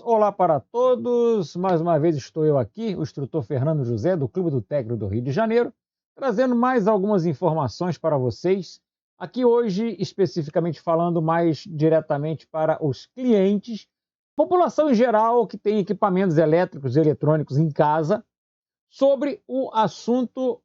Olá para todos, mais uma vez estou eu aqui, o instrutor Fernando José, do Clube do Técnico do Rio de Janeiro, trazendo mais algumas informações para vocês, aqui hoje especificamente falando mais diretamente para os clientes, população em geral que tem equipamentos elétricos e eletrônicos em casa, sobre o assunto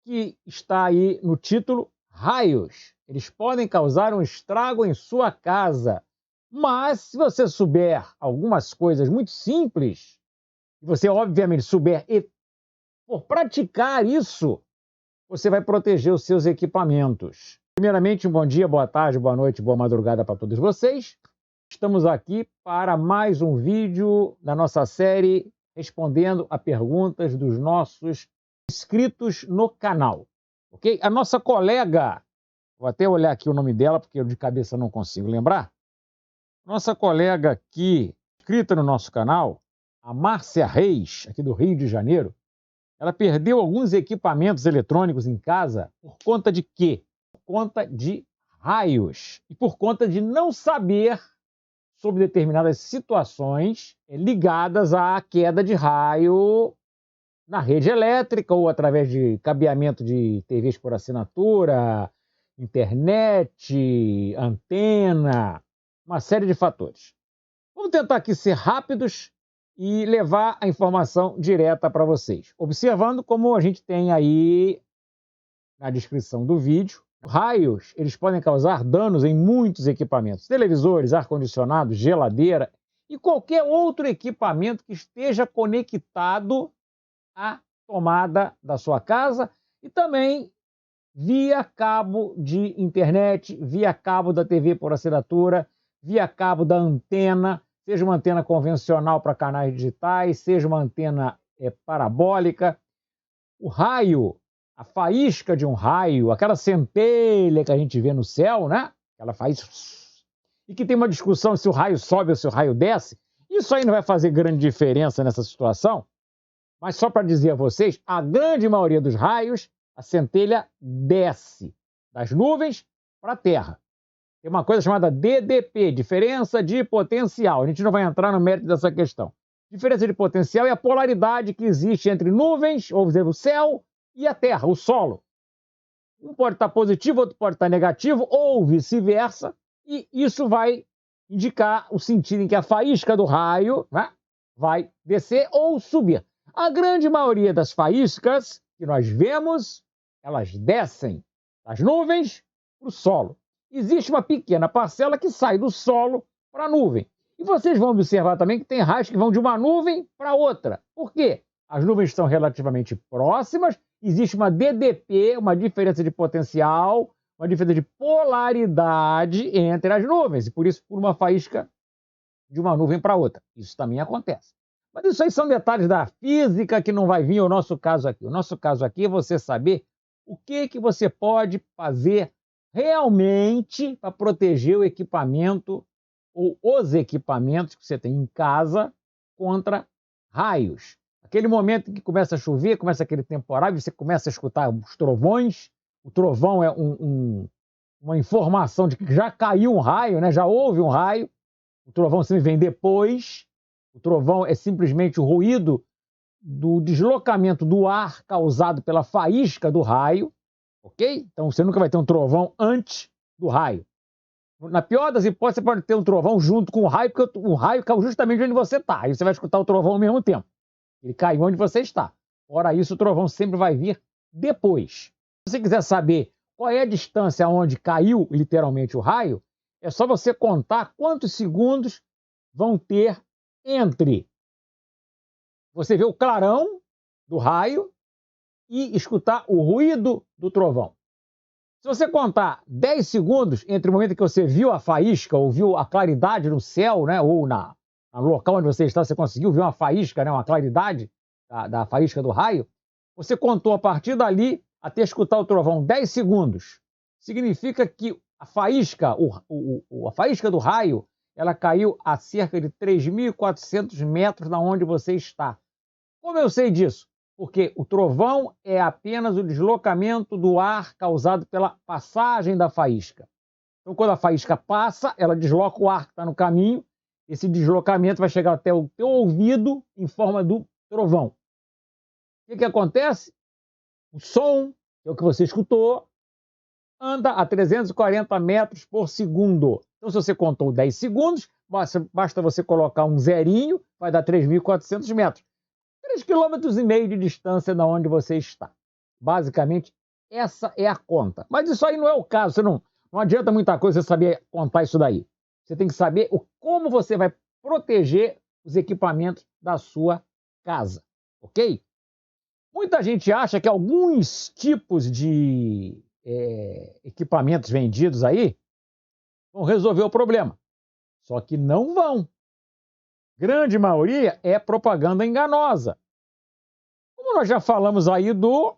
que está aí no título, raios. Eles podem causar um estrago em sua casa. Mas, se você souber algumas coisas muito simples, e você, obviamente, souber e for praticar isso, você vai proteger os seus equipamentos. Primeiramente, um bom dia, boa tarde, boa noite, boa madrugada para todos vocês. Estamos aqui para mais um vídeo da nossa série respondendo a perguntas dos nossos inscritos no canal. Ok? A nossa colega, vou até olhar aqui o nome dela, porque eu de cabeça não consigo lembrar. Nossa colega aqui, inscrita no nosso canal, a Márcia Reis, aqui do Rio de Janeiro, ela perdeu alguns equipamentos eletrônicos em casa por conta de quê? Por conta de raios e por conta de não saber sobre determinadas situações ligadas à queda de raio na rede elétrica ou através de cabeamento de TVs por assinatura, internet, antena, uma série de fatores. Vamos tentar aqui ser rápidos e levar a informação direta para vocês. Observando como a gente tem aí na descrição do vídeo, raios, eles podem causar danos em muitos equipamentos, televisores, ar-condicionado, geladeira e qualquer outro equipamento que esteja conectado à tomada da sua casa e também via cabo de internet, via cabo da TV por assinatura, via cabo da antena, seja uma antena convencional para canais digitais, seja uma antena parabólica. O raio, a faísca de um raio, aquela centelha que a gente vê no céu, né? Ela faz... E que tem uma discussão se o raio sobe ou se o raio desce. Isso aí não vai fazer grande diferença nessa situação, mas só para dizer a vocês, a grande maioria dos raios, a centelha desce das nuvens para a Terra. Tem uma coisa chamada DDP, diferença de potencial. A gente não vai entrar no mérito dessa questão. Diferença de potencial é a polaridade que existe entre nuvens, ou dizer, o céu, e a Terra, o solo. Um pode estar positivo, outro pode estar negativo, ou vice-versa, e isso vai indicar o sentido em que a faísca do raio, né, vai descer ou subir. A grande maioria das faíscas que nós vemos, elas descem das nuvens para o solo. Existe uma pequena parcela que sai do solo para a nuvem. E vocês vão observar também que tem raios que vão de uma nuvem para outra. Por quê? As nuvens estão relativamente próximas, existe uma DDP, uma diferença de potencial, uma diferença de polaridade entre as nuvens. E por isso, por uma faísca de uma nuvem para outra. Isso também acontece. Mas isso aí são detalhes da física que não vai vir ao nosso caso aqui. O nosso caso aqui é você saber o que você pode fazer realmente para proteger o equipamento ou os equipamentos que você tem em casa contra raios. Aquele momento em que começa a chover, começa aquele temporal, você começa a escutar os trovões. O trovão é uma informação de que já caiu um raio, né? Já houve um raio. O trovão sempre vem depois. O trovão é simplesmente o ruído do deslocamento do ar causado pela faísca do raio, ok? Então você nunca vai ter um trovão antes do raio. Na pior das hipóteses, você pode ter um trovão junto com o raio, porque o raio caiu justamente onde você está. Aí você vai escutar o trovão ao mesmo tempo. Ele caiu onde você está. Fora isso, o trovão sempre vai vir depois. Se você quiser saber qual é a distância onde caiu literalmente o raio, é só você contar quantos segundos vão ter entre você ver o clarão do raio e escutar o ruído do trovão. Se você contar 10 segundos entre o momento em que você viu a faísca ou viu a claridade no céu, né, ou no local onde você está, você conseguiu ver uma faísca, né, uma claridade da faísca do raio, você contou a partir dali até escutar o trovão 10 segundos. Significa que a faísca, a faísca do raio, ela caiu a cerca de 3.400 metros da onde você está. Como eu sei disso? Porque o trovão é apenas o deslocamento do ar causado pela passagem da faísca. Então, quando a faísca passa, ela desloca o ar que está no caminho. Esse deslocamento vai chegar até o teu ouvido em forma do trovão. O que acontece? O som, que é o que você escutou, anda a 340 metros por segundo. Então, se você contou 10 segundos, basta você colocar um zerinho, vai dar 3.400 metros. 3,5 km de distância da onde você está. Basicamente, essa é a conta. Mas isso aí não é o caso. Não adianta muita coisa você saber contar isso daí. Você tem que saber como você vai proteger os equipamentos da sua casa. Ok? Muita gente acha que alguns tipos de equipamentos vendidos aí vão resolver o problema. Só que não vão. Grande maioria é propaganda enganosa. Como nós já falamos aí do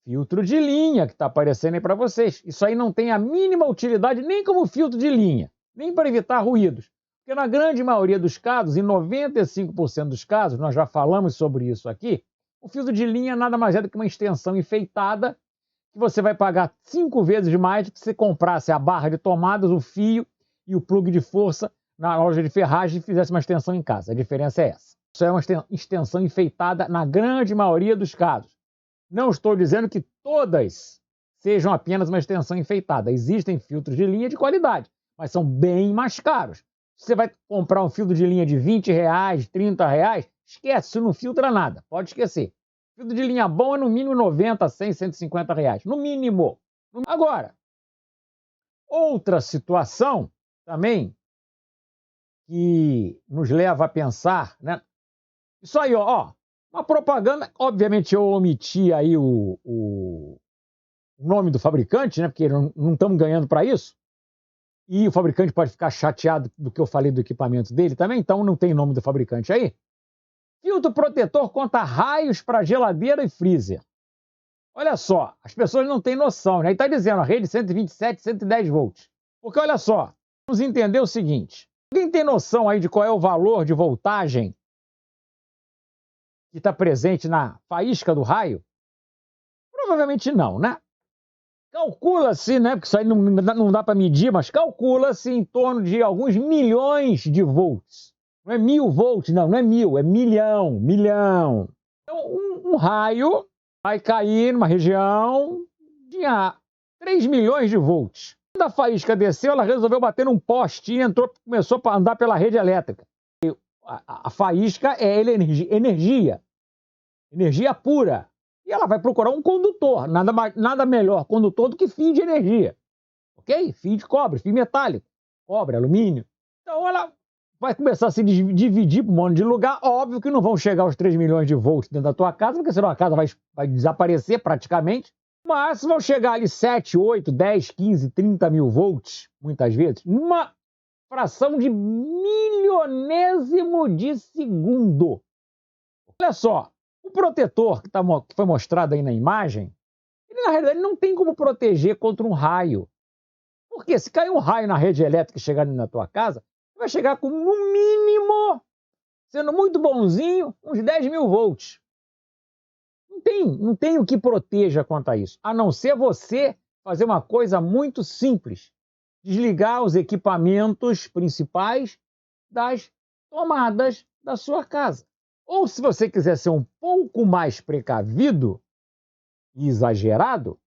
filtro de linha que está aparecendo aí para vocês. Isso aí não tem a mínima utilidade nem como filtro de linha, nem para evitar ruídos. Porque na grande maioria dos casos, em 95% dos casos, nós já falamos sobre isso aqui, o filtro de linha nada mais é do que uma extensão enfeitada que você vai pagar 5 vezes mais do que se comprasse a barra de tomadas, o fio e o plug de força na loja de ferragem e fizesse uma extensão em casa. A diferença é essa. Isso é uma extensão enfeitada na grande maioria dos casos. Não estou dizendo que todas sejam apenas uma extensão enfeitada. Existem filtros de linha de qualidade, mas são bem mais caros. Se você vai comprar um filtro de linha de R$20, R$30, esquece, isso não filtra nada. Pode esquecer. Filtro de linha bom é no mínimo 90, 100, R$150. No mínimo. Agora, outra situação também que nos leva a pensar, né? Isso aí, ó, uma propaganda, obviamente eu omiti aí o nome do fabricante, né? Porque não estamos ganhando para isso. E o fabricante pode ficar chateado do que eu falei do equipamento dele também, então não tem nome do fabricante aí. Filtro protetor contra raios para geladeira e freezer. Olha só, as pessoas não têm noção, né? Aí está dizendo a rede 127, 110 volts. Porque olha só, vamos entender o seguinte. Alguém tem noção aí de qual é o valor de voltagem que está presente na faísca do raio? Provavelmente não, né? Calcula-se, né? Porque isso aí não dá para medir, mas calcula-se em torno de alguns milhões de volts. Não é 1.000 volts, não é 1.000, é milhão. Então, um raio vai cair numa região de 3 milhões de volts. Quando a faísca desceu, ela resolveu bater num poste e começou a andar pela rede elétrica. A faísca é energia pura. E ela vai procurar um condutor, nada melhor condutor do que fio de energia. Ok? Fio de cobre, fio metálico, cobre, alumínio. Então ela vai começar a se dividir para um monte de lugar. Óbvio que não vão chegar aos 3 milhões de volts dentro da tua casa, porque senão a casa vai desaparecer praticamente. Mas vão chegar ali 7, 8, 10, 15, 30 mil volts, muitas vezes, numa fração de milionésimo de segundo. Olha só, o protetor que foi mostrado aí na imagem, ele na realidade não tem como proteger contra um raio. Porque se cair um raio na rede elétrica e chegar na tua casa, vai chegar com, no mínimo, sendo muito bonzinho, uns 10 mil volts. Não tem o que proteja quanto a isso, a não ser você fazer uma coisa muito simples. Desligar os equipamentos principais das tomadas da sua casa. Ou se você quiser ser um pouco mais precavido e exagerado,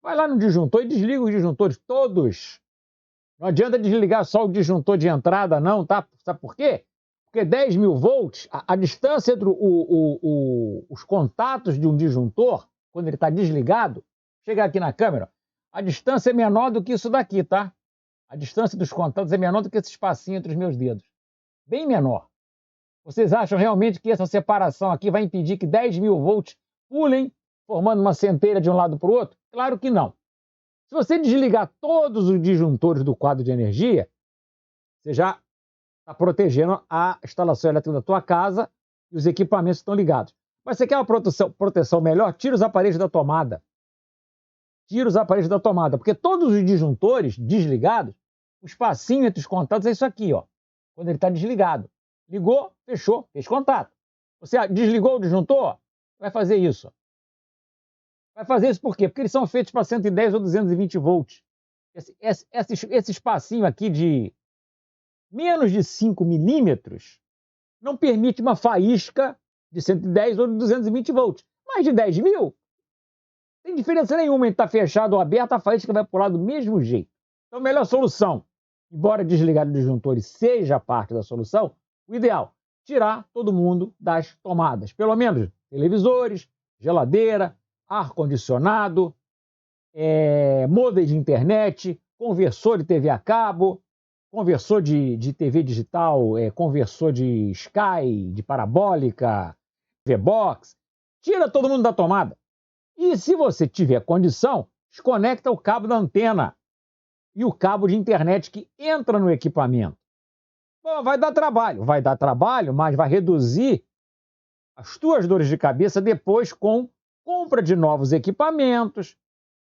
vai lá no disjuntor e desliga os disjuntores todos. Não adianta desligar só o disjuntor de entrada não, tá? Sabe por quê? Porque 10 mil volts, a distância entre os contatos de um disjuntor, quando ele está desligado, chega aqui na câmera, a distância é menor do que isso daqui, tá? A distância dos contatos é menor do que esse espacinho entre os meus dedos. Bem menor. Vocês acham realmente que essa separação aqui vai impedir que 10 mil volts pulem, formando uma centelha de um lado para o outro? Claro que não. Se você desligar todos os disjuntores do quadro de energia, você já está protegendo a instalação elétrica da tua casa e os equipamentos estão ligados. Mas você quer uma proteção melhor? Tira os aparelhos da tomada. Tira os aparelhos da tomada, porque todos os disjuntores desligados, o espacinho entre os contatos é isso aqui, ó. quando ele está desligado. Ligou, fechou, fez contato. Você desligou o disjuntor? Vai fazer isso. Vai fazer isso por quê? Porque eles são feitos para 110 ou 220 volts. Esse espacinho aqui de menos de 5 milímetros não permite uma faísca de 110 ou de 220 volts. Mais de 10 mil, não tem diferença nenhuma entre estar fechado ou aberto, a faísca vai pular do mesmo jeito. Então, a melhor solução, embora desligar o disjuntor seja parte da solução, o ideal, tirar todo mundo das tomadas. Pelo menos televisores, geladeira, ar-condicionado, modem de internet, conversor de TV a cabo, conversor de TV digital, conversor de Sky, de parabólica, TV Box. Tira todo mundo da tomada. E se você tiver condição, desconecta o cabo da antena e o cabo de internet que entra no equipamento. Bom, vai dar trabalho, mas vai reduzir as tuas dores de cabeça depois com compra de novos equipamentos,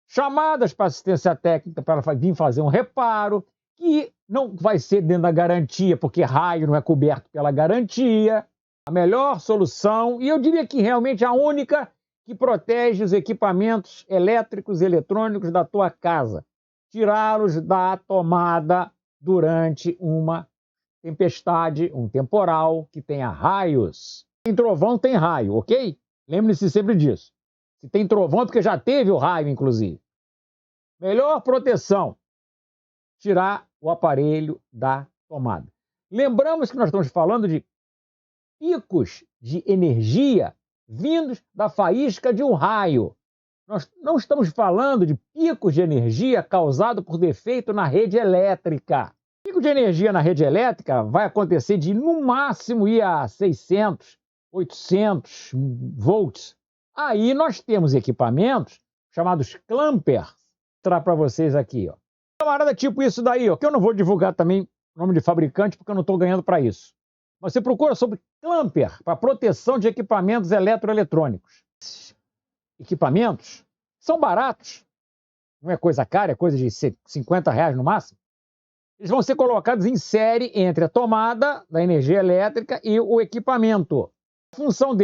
chamadas para assistência técnica para vir fazer um reparo, que não vai ser dentro da garantia, porque raio não é coberto pela garantia. A melhor solução, e eu diria que realmente a única que protege os equipamentos elétricos e eletrônicos da tua casa. Tirá-los da tomada durante uma tempestade, um temporal que tenha raios. Tem trovão, tem raio, ok? Lembre-se sempre disso. Se tem trovão é porque já teve o raio, inclusive. Melhor proteção, tirar o aparelho da tomada. Lembramos que nós estamos falando de picos de energia vindos da faísca de um raio. Nós não estamos falando de picos de energia causados por defeito na rede elétrica. O pico de energia na rede elétrica vai acontecer de, no máximo, ir a 600, 800 volts. Aí nós temos equipamentos chamados clampers. Vou mostrar para vocês aqui, ó. Camarada tipo isso daí, ó, que eu não vou divulgar também o nome de fabricante porque eu não estou ganhando para isso. Mas você procura sobre clamper para proteção de equipamentos eletroeletrônicos. Equipamentos são baratos, não é coisa cara, é coisa de R$50 no máximo. Eles vão ser colocados em série entre a tomada da energia elétrica e o equipamento. A função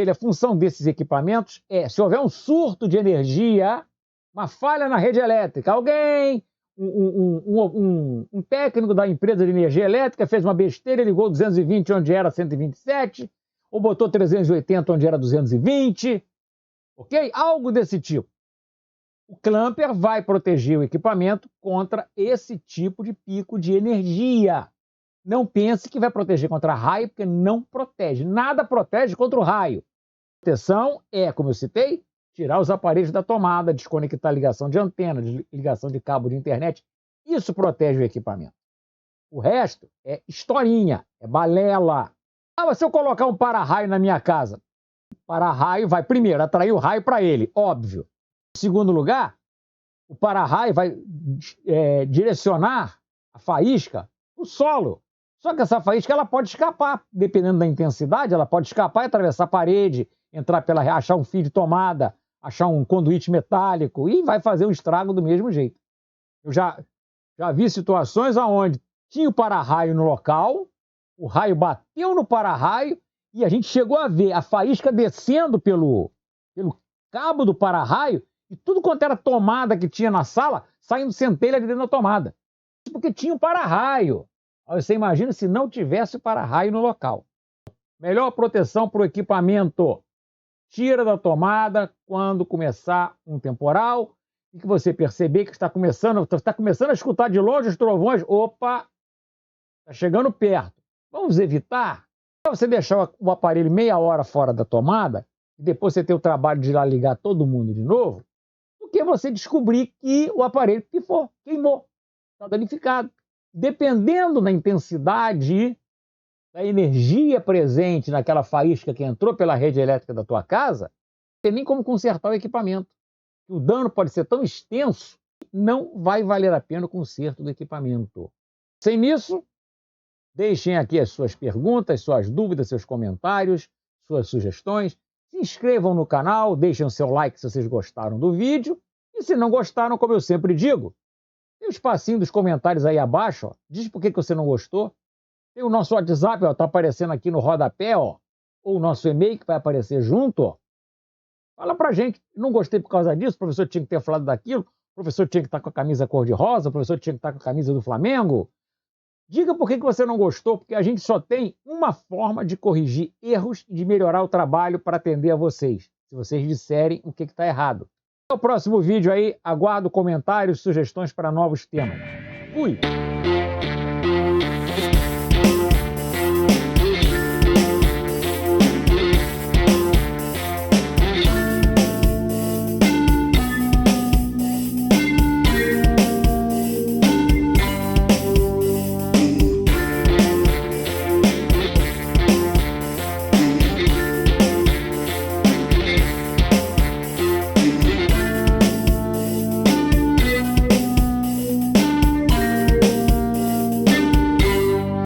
desses equipamentos é, se houver um surto de energia, uma falha na rede elétrica, alguém, um técnico da empresa de energia elétrica fez uma besteira e ligou 220 onde era 127, ou botou 380 onde era 220, ok? Algo desse tipo. O clamper vai proteger o equipamento contra esse tipo de pico de energia. Não pense que vai proteger contra raio, porque não protege. Nada protege contra o raio. A proteção é, como eu citei, tirar os aparelhos da tomada, desconectar a ligação de antena, ligação de cabo de internet. Isso protege o equipamento. O resto é historinha, é balela. Ah, mas se eu colocar um para-raio na minha casa, o para-raio vai primeiro atrair o raio para ele, óbvio. Em segundo lugar, o para-raio vai direcionar a faísca para o solo. Só que essa faísca ela pode escapar, dependendo da intensidade, ela pode escapar e atravessar a parede, entrar achar um fio de tomada, achar um conduíte metálico e vai fazer um estrago do mesmo jeito. Eu já vi situações onde tinha o para-raio no local, o raio bateu no para-raio e a gente chegou a ver a faísca descendo pelo cabo do para-raio e tudo quanto era tomada que tinha na sala, saindo centelha de dentro da tomada. Porque tinha o para-raio. Você imagina se não tivesse o para-raio no local. Melhor proteção para o equipamento. Tira da tomada quando começar um temporal e que você perceber que está começando a escutar de longe os trovões. Opa, está chegando perto. Vamos evitar? Você deixar o aparelho meia hora fora da tomada e depois você ter o trabalho de ir lá ligar todo mundo de novo, porque você descobrir que o aparelho pifou, queimou, está danificado. Dependendo da intensidade da energia presente naquela faísca que entrou pela rede elétrica da tua casa, não tem nem como consertar o equipamento. O dano pode ser tão extenso que não vai valer a pena o conserto do equipamento. Sem isso, deixem aqui as suas perguntas, suas dúvidas, seus comentários, suas sugestões. Se inscrevam no canal, deixem o seu like se vocês gostaram do vídeo. E se não gostaram, como eu sempre digo, tem o espacinho dos comentários aí abaixo, ó. Diz por que você não gostou. Tem o nosso WhatsApp, ó, tá aparecendo aqui no rodapé, ó, ou o nosso e-mail que vai aparecer junto, ó. Fala pra gente, não gostei por causa disso, o professor tinha que ter falado daquilo, o professor tinha que estar com a camisa cor-de-rosa, o professor tinha que estar com a camisa do Flamengo. Diga por que você não gostou, porque a gente só tem uma forma de corrigir erros e de melhorar o trabalho para atender a vocês, se vocês disserem o que está errado. Até o próximo vídeo aí, aguardo comentários, sugestões para novos temas. Fui!